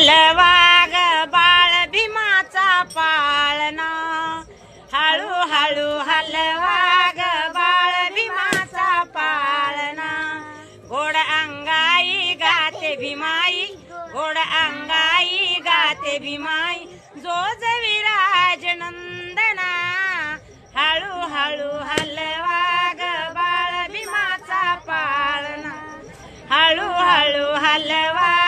हलवा ग बाळ भीमाचा पाळणा, हळूहळू हलवा ग बाळ भीमाचा पाळणा. गोड अंगाई गाते भीमाई, गोड अंगाई गाते भीमाई, जो विराज नंदना. हळूहळू हलवा ग बाळ भीमाचा पाळणा, हळूहळू हलवा